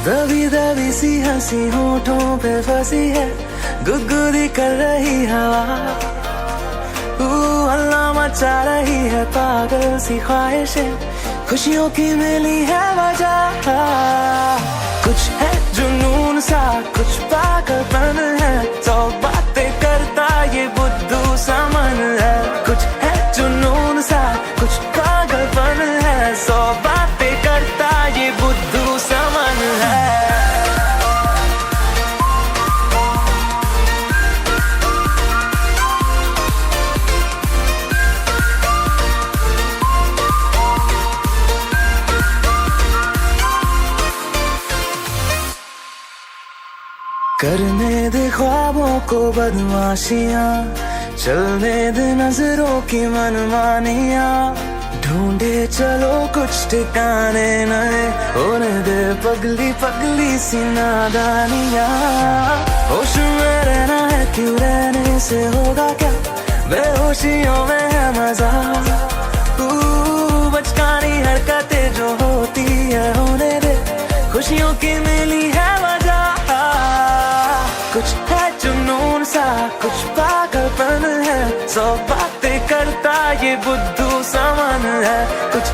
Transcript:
दबी दबी सी हंसी होठों पे फंसी है, गुदगुदी कर रही हवा। अल्लाह मचा रही है पागल सी ख्वाहिशें, खुशियों की मिली है वजह। कुछ है जुनून सा, कुछ पागलपन है, सौ बातें करता ये बुद्धू सा मन है। कुछ है जुनून सा, कुछ पागलपन है, सौ बातें करता ये बुद्धू सा मन है। करने दे ख्वाबों को बदमाशियां, चलने दे नजरों की मनमानियां, ढूंढे चलो कुछ ठिकाने नए, होने दे पगली पगली सी नादानियां। होश में रहना है क्यों, रहने से होगा क्या, बेहोशियों में है मजा। बचकानी हरकतें जो होती है होने दे, खुशियों की मिली है वजह। कुछ है जुनून सा, कुछ पागलपन है, सौ बातें करता ये बुद्धू सा मन है। कुछ